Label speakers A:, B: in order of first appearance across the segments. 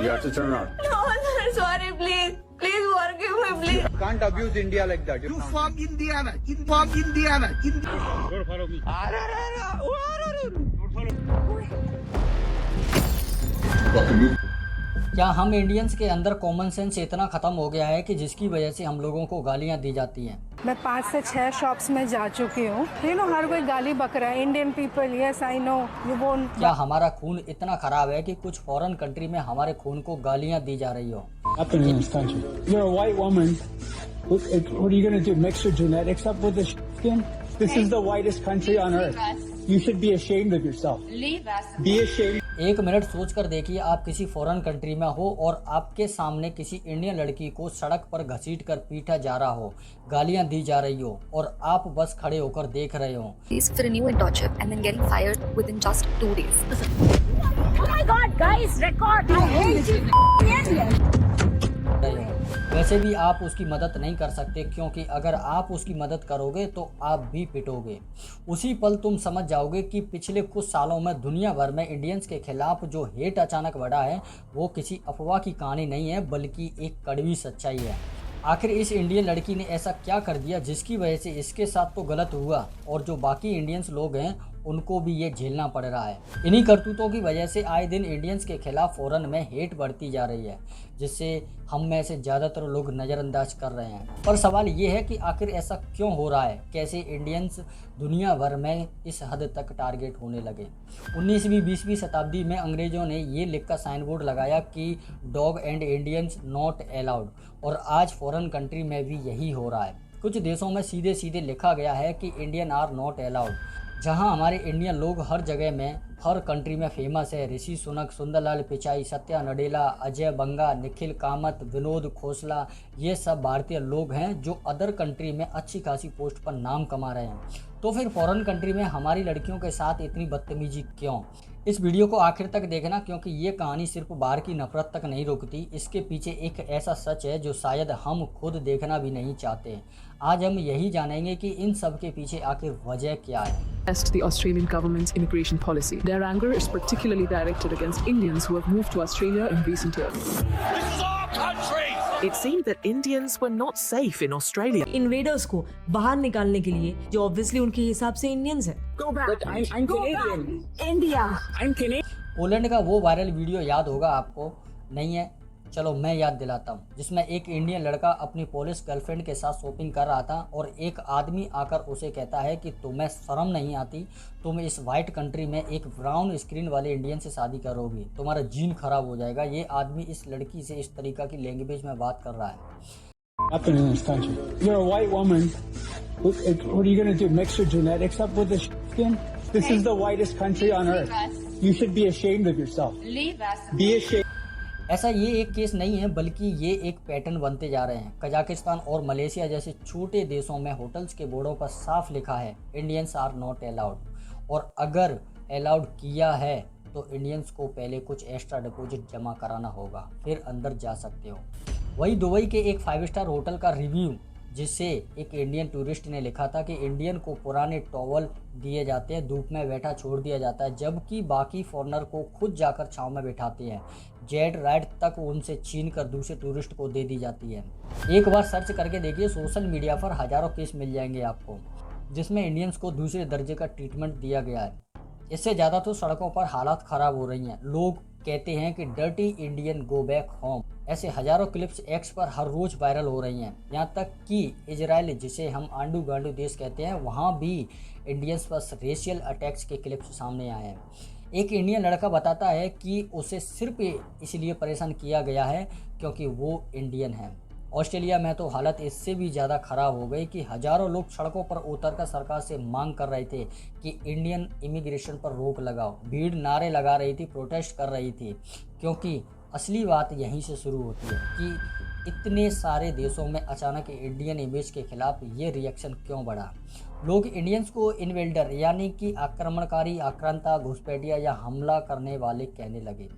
A: You have to turn around.
B: No, sir, sorry, please. Please forgive me, please.
A: Can't abuse India like that.
C: You from Indiana. From Indiana.
D: Don't follow me.
E: क्या हम Indians के अंदर common sense इतना ख़त्म हो गया है कि जिसकी वजह से हम लोगों को गालियां दी जाती हैं?
F: मैं 5 से 6 शॉप्स में जा चुकी हूँ। हर कोई गाली बक रहा है। Indian people, yes I know you won't.
E: क्या हमारा खून इतना खराब है कि कुछ फॉरेन कंट्री में हमारे खून को गालियां दी जा रही हो?
G: Happening in this country. You're a white woman. What are you going to do? Mix your genetics up with this skin? This is the whitest country on earth. You should be ashamed of yourself.
B: Leave us.
G: Be ashamed.
E: एक minute सोच कर देखिए, आप किसी foreign country में हो और आपके सामने किसी इंडियन लड़की को सड़क पर घसीट कर पीटा जा रहा हो, गालियां दी जा रही हो और आप बस खड़े होकर देख रहे हो।
H: For a new internship and then getting fired within just 2 days.
B: Oh my God, guys, record. I hate you.
E: वैसे भी आप उसकी मदद नहीं कर सकते, क्योंकि अगर आप उसकी मदद करोगे तो आप भी पिटोगे। उसी पल तुम समझ जाओगे कि पिछले कुछ सालों में दुनिया भर में इंडियंस के खिलाफ जो हेट अचानक बढ़ा है वो किसी अफवाह की कहानी नहीं है, बल्कि एक कड़वी सच्चाई है। आखिर इस इंडियन लड़की ने ऐसा क्या कर दिया जिसकी वजह से इसके साथ तो गलत हुआ और जो बाकी इंडियंस लोग हैं उनको भी ये झेलना पड़ रहा है। इन्हीं करतूतों की वजह से आए दिन इंडियंस के खिलाफ फॉरेन में हेट बढ़ती जा रही है, जिससे हम में से ज़्यादातर लोग नज़रअंदाज कर रहे हैं। पर सवाल ये है कि आखिर ऐसा क्यों हो रहा है? कैसे इंडियंस दुनिया भर में इस हद तक टारगेट होने लगे? 19वीं 20वीं शताब्दी में अंग्रेज़ों ने ये लिखकर साइन बोर्ड लगाया कि dog and Indians not allowed, और आज फॉरेन कंट्री में भी यही हो रहा है। कुछ देशों में सीधे सीधे लिखा गया है कि इंडियन आर नॉट अलाउड। जहां हमारे इंडियन लोग हर जगह में, हर कंट्री में फेमस है। ऋषि सुनक, सुंदरलाल पिचाई, सत्या नडेला, अजय बंगा, निखिल कामत, विनोद खोसला, ये सब भारतीय लोग हैं जो अदर कंट्री में अच्छी खासी पोस्ट पर नाम कमा रहे हैं। तो फिर फॉरेन कंट्री में हमारी लड़कियों के साथ इतनी बदतमीजी क्यों? इस वीडियो को आखिर तक देखना, क्योंकि ये कहानी सिर्फ बाहर की नफरत तक नहीं रोकती। इसके पीछे एक ऐसा सच है जो शायद हम खुद देखना भी नहीं चाहते। आज हम यही जानेंगे कि इन सब के पीछे आखिर वजह क्या है।
I: The Australian government's immigration policy. Their anger is particularly directed against Indians who have moved to Australia in recent years.
C: This is our country.
J: It seemed that Indians were not safe in Australia.
K: Invaders को बाहर निकालने के लिए, जो obviously उनके हिसाब से Indians है।
C: Go back. But I'm Canadian.
B: India.
C: I'm Canadian.
E: Poland का वो वायरल वीडियो याद होगा आपको? नहीं है? चलो मैं याद दिलाता हूँ, जिसमें एक इंडियन लड़का अपनी पोलिश गर्लफ्रेंड के साथ शॉपिंग कर रहा था और एक आदमी आकर उसे कहता है कि तुम्हें शर्म नहीं आती, तुम इस वाइट कंट्री में एक ब्राउन स्क्रीन वाले इंडियन से शादी करोगी, तुम्हारा जीन खराब हो जाएगा। ये आदमी इस लड़की से इस तरीका की लैंग्वेज में बात कर रहा है।
G: Happening in this country. You're a white woman. What are you going to do? Mix your genetics up with this skin? This is the whitest country on earth. You should be ashamed of yourself.
B: Leave us.
G: Be ashamed.
E: ऐसा ये एक case नहीं है, बल्कि ये एक pattern बनते जा रहे हैं। कजाकिस्तान और मलेशिया जैसे छोटे देशों में होटल्स के बोर्डों पर साफ लिखा है इंडियंस आर नॉट अलाउड, और अगर अलाउड किया है तो इंडियंस को पहले कुछ एक्स्ट्रा डिपॉजिट जमा कराना होगा, फिर अंदर जा सकते हो। वही दुबई के एक 5 स्टार होटल का रिव्यू, जिससे एक इंडियन टूरिस्ट ने लिखा था कि इंडियन को पुराने टॉवल दिए जाते हैं, धूप में बैठा छोड़ दिया जाता है, जबकि बाकी फॉरेनर को खुद जाकर छांव में बैठाते हैं। जेट राइड तक उनसे छीन कर दूसरे टूरिस्ट को दे दी जाती है। एक बार सर्च करके देखिए, सोशल मीडिया पर हज़ारों केस मिल जाएंगे आपको, जिसमें इंडियंस को दूसरे दर्जे का ट्रीटमेंट दिया गया है। इससे ज़्यादा तो सड़कों पर हालात ख़राब हो रही हैं। लोग कहते हैं कि dirty Indian go back home. ऐसे हज़ारों क्लिप्स एक्स पर हर रोज़ वायरल हो रही हैं। यहाँ तक कि इजराइल, जिसे हम आंडू गांडू देश कहते हैं, वहाँ भी इंडियंस पर रेशियल अटैक्स के क्लिप्स सामने आए हैं। एक इंडियन लड़का बताता है कि उसे सिर्फ इसलिए परेशान किया गया है क्योंकि वो इंडियन है। ऑस्ट्रेलिया में तो हालत इससे भी ज़्यादा ख़राब हो गई कि हज़ारों लोग सड़कों पर उतरकर सरकार से मांग कर रहे थे कि इंडियन इमिग्रेशन पर रोक लगाओ। भीड़ नारे लगा रही थी, प्रोटेस्ट कर रही थी, क्योंकि असली बात यहीं से शुरू होती है कि इतने सारे देशों में अचानक इंडियन इमेज के खिलाफ ये रिएक्शन क्यों बढ़ा। लोग इंडियंस को इन्वेल्डर यानी कि आक्रमणकारी, आक्रांता, घुसपैठिया या हमला करने वाले कहने लगे।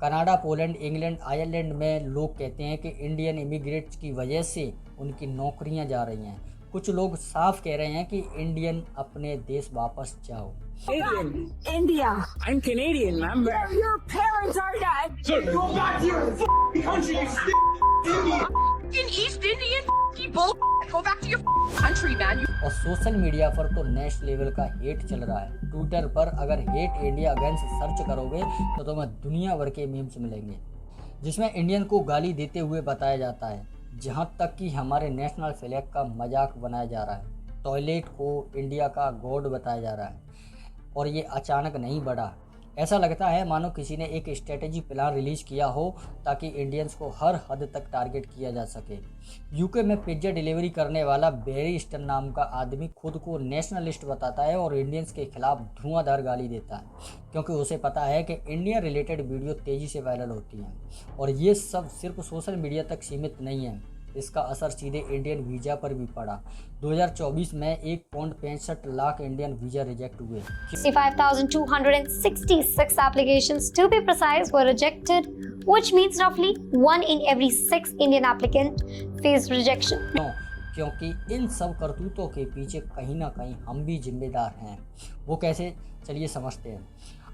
E: कनाडा, पोलैंड, इंग्लैंड, आयरलैंड में लोग कहते हैं कि इंडियन इमिग्रेट्स की वजह से उनकी नौकरियां जा रही हैं। कुछ लोग साफ कह रहे हैं कि इंडियन अपने देश वापस जाओ।
C: Canadian.
B: India.
C: I'm Canadian, man.
B: Where your parents are dead.
C: Sir, go back to your country, you
B: In East Indian people. Go back to your country, man.
E: और सोशल मीडिया पर तो नेक्स्ट लेवल का hate चल रहा है। Twitter पर अगर hate India against search करोगे तो तुम्हें दुनिया भर के मीम्स मिलेंगे जिसमें इंडियन को गाली देते हुए बताया जाता है, जहां तक कि हमारे नेशनल फ्लैग का मजाक बनाया जा रहा है, टॉयलेट को इंडिया का गॉड बताया जा रहा है। और ये अचानक नहीं बढ़ा, ऐसा लगता है मानो किसी ने एक स्ट्रेटेजी प्लान रिलीज किया हो ताकि इंडियंस को हर हद तक टारगेट किया जा सके। यूके में पिज्जा डिलीवरी करने वाला बेरी स्टन नाम का आदमी खुद को नेशनलिस्ट बताता है और इंडियंस के खिलाफ धुआंधार गाली देता है, क्योंकि उसे पता है कि इंडिया रिलेटेड वीडियो तेज़ी से वायरल होती हैं। और ये सब सिर्फ सोशल मीडिया तक सीमित नहीं है, इसका असर सीधे इंडियन वीज़ा पर भी पड़ा। 2024 में 1.65 लाख इंडियन वीज़ा रिजेक्ट हुए।
H: 65,266 applications to be precise were rejected, which means roughly 1 in every 6 Indian applicant faced rejection.
E: क्योंकि इन सब करतूतों के पीछे कहीं ना कहीं हम भी जिम्मेदार हैं। वो कैसे, चलिए समझते हैं।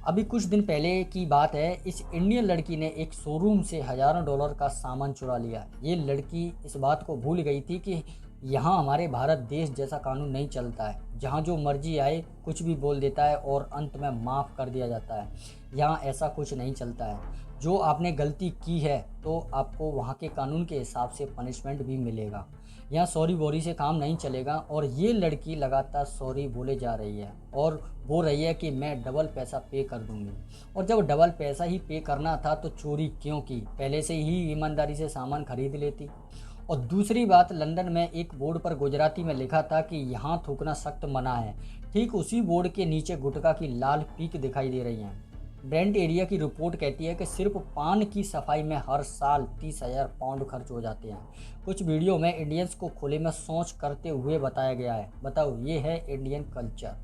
E: अभी कुछ दिन पहले की बात है, इस इंडियन लड़की ने एक शोरूम से हज़ारों डॉलर का सामान चुरा लिया। ये लड़की इस बात को भूल गई थी कि यहाँ हमारे भारत देश जैसा कानून नहीं चलता है, जहाँ जो मर्जी आए कुछ भी बोल देता है और अंत में माफ़ कर दिया जाता है। यहाँ ऐसा कुछ नहीं चलता है। जो आपने गलती की है तो आपको वहाँ के कानून के हिसाब से पनिशमेंट भी मिलेगा। यहाँ सॉरी बोरी से काम नहीं चलेगा। और ये लड़की लगातार सॉरी बोले जा रही है और बोल रही है कि मैं डबल पैसा पे कर दूंगी। और जब डबल पैसा ही पे करना था तो चोरी क्यों की, पहले से ही ईमानदारी से सामान खरीद लेती। और दूसरी बात, लंदन में एक बोर्ड पर गुजराती में लिखा था कि यहाँ थूकना सख्त मना है। ठीक उसी बोर्ड के नीचे गुटखा की लाल पीक दिखाई दे रही हैं। ब्रेंट एरिया की रिपोर्ट कहती है कि सिर्फ पान की सफाई में हर साल 30,000 पाउंड खर्च हो जाते हैं। कुछ वीडियो में इंडियंस को खुले में शौच करते हुए बताया गया है। बताओ, ये है इंडियन कल्चर।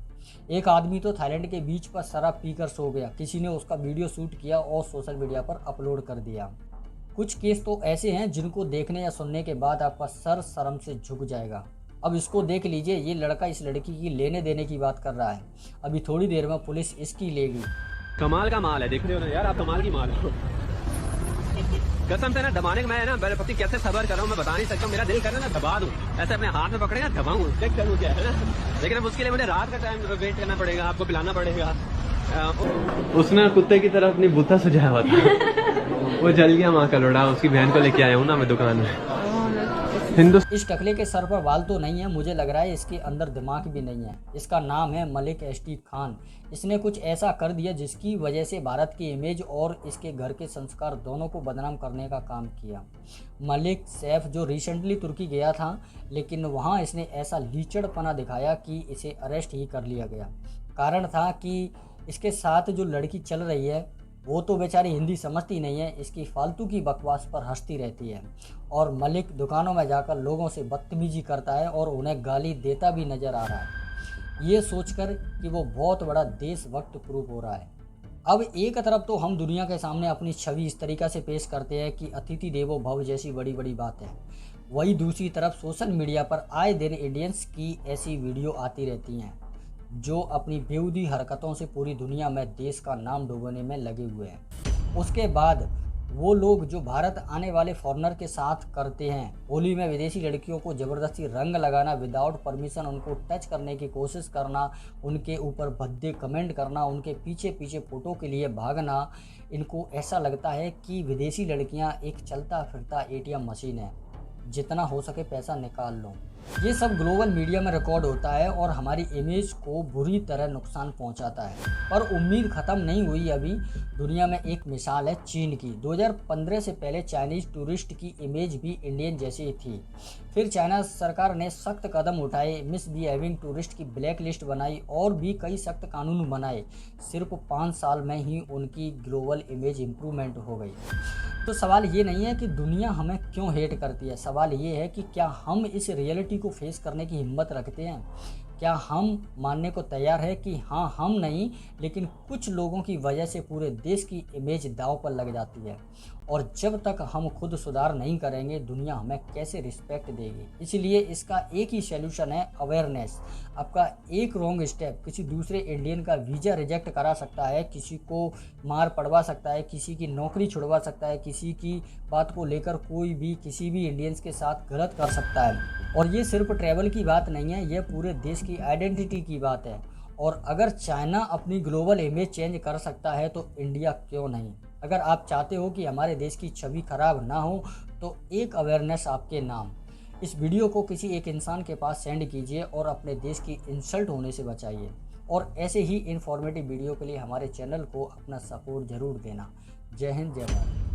E: एक आदमी तो थाईलैंड के बीच पर शराब पीकर सो गया, किसी ने उसका वीडियो शूट किया और सोशल मीडिया पर अपलोड कर दिया। कुछ केस तो ऐसे हैं जिनको देखने या सुनने के बाद आपका सर शर्म से झुक जाएगा। अब इसको देख लीजिए, ये लड़का इस लड़की की लेने देने की बात कर रहा है। अभी थोड़ी देर में पुलिस इसकी लेगी।
A: कमाल का माल है, देख रहे हो ना यार, आप कमाल की माल हो। कसम से ना दबाने का मैं ना पति कैसे सबर कर रहा हूँ मैं बता नहीं सकता। मेरा दिल कर रहा है ना दबा दूं, ऐसे अपने हाथ में पकड़ेगा दबाऊं, चेक करूँ क्या है ना। लेकिन अब उसके लिए मुझे रात का टाइम वेट करना पड़ेगा, आपको पिलाना पड़ेगा। उसने कुत्ते की तरफ अपनी बूथा सजाया हुआ था, वो जल गया। माँ का लोड़ा, उसकी बहन को लेके आया हूँ ना मैं दुकान में।
E: इस टकले के सर पर बाल तो नहीं है, मुझे लग रहा है इसके अंदर दिमाग भी नहीं है। इसका नाम है मलिक स्टीव खान। इसने कुछ ऐसा कर दिया जिसकी वजह से भारत की इमेज और इसके घर के संस्कार दोनों को बदनाम करने का काम किया। मलिक सैफ जो रिसेंटली तुर्की गया था, लेकिन वहाँ इसने ऐसा लीचड़पना दिखाया कि इसे अरेस्ट ही कर लिया गया। कारण था कि इसके साथ जो लड़की चल रही है वो तो बेचारी हिंदी समझती नहीं है, इसकी फालतू की बकवास पर हंसती रहती है। और मलिक दुकानों में जाकर लोगों से बदतमीजी करता है और उन्हें गाली देता भी नज़र आ रहा है, ये सोचकर कि वो बहुत बड़ा देशभक्त प्रूफ हो रहा है। अब एक तरफ तो हम दुनिया के सामने अपनी छवि इस तरीक़ा से पेश करते हैं कि अतिथि देवो भव जैसी बड़ी बड़ी बात है, वही दूसरी तरफ सोशल मीडिया पर आए दिन इंडियंस की ऐसी वीडियो आती रहती हैं जो अपनी बेहूदी हरकतों से पूरी दुनिया में देश का नाम डुबोने में लगे हुए हैं। उसके बाद वो लोग जो भारत आने वाले फॉरेनर के साथ करते हैं, होली में विदेशी लड़कियों को ज़बरदस्ती रंग लगाना, विदाउट परमिशन उनको टच करने की कोशिश करना, उनके ऊपर भद्दे कमेंट करना, उनके पीछे पीछे फ़ोटो के लिए भागना, इनको ऐसा लगता है कि विदेशी लड़कियां एक चलता फिरता ATM मशीन है, जितना हो सके पैसा निकाल लो। ये सब ग्लोबल मीडिया में रिकॉर्ड होता है और हमारी इमेज को बुरी तरह नुकसान पहुंचाता है। पर उम्मीद ख़त्म नहीं हुई। अभी दुनिया में एक मिसाल है चीन की। 2015 से पहले चाइनीज़ टूरिस्ट की इमेज भी इंडियन जैसी ही थी। फिर चाइना सरकार ने सख्त कदम उठाए, मिसबिहेविंग टूरिस्ट की ब्लैक लिस्ट बनाई और भी कई सख्त कानून बनाए। सिर्फ 5 साल में ही उनकी ग्लोबल इमेज इम्प्रूवमेंट हो गई। तो सवाल ये नहीं है कि दुनिया हमें क्यों हेट करती है, सवाल ये है कि क्या हम इस रियलिटी को फेस करने की हिम्मत रखते हैं। क्या हम मानने को तैयार है कि हाँ, हम नहीं लेकिन कुछ लोगों की वजह से पूरे देश की इमेज दांव पर लग जाती है। और जब तक हम खुद सुधार नहीं करेंगे दुनिया हमें कैसे रिस्पेक्ट देगी। इसलिए इसका एक ही सॉल्यूशन है, अवेयरनेस। आपका एक रॉन्ग स्टेप किसी दूसरे इंडियन का वीज़ा रिजेक्ट करा सकता है, किसी को मार पड़वा सकता है, किसी की नौकरी छुड़वा सकता है, किसी की बात को लेकर कोई भी किसी भी इंडियंस के साथ गलत कर सकता है। और ये सिर्फ ट्रैवल की बात नहीं है, यह पूरे देश की आइडेंटिटी की बात है। और अगर चाइना अपनी ग्लोबल इमेज चेंज कर सकता है तो इंडिया क्यों नहीं। अगर आप चाहते हो कि हमारे देश की छवि खराब ना हो तो एक अवेयरनेस आपके नाम। इस वीडियो को किसी एक इंसान के पास सेंड कीजिए और अपने देश की इंसल्ट होने से बचाइए। और ऐसे ही इन्फॉर्मेटिव वीडियो के लिए हमारे चैनल को अपना सपोर्ट ज़रूर देना। जय हिंद, जय भारत।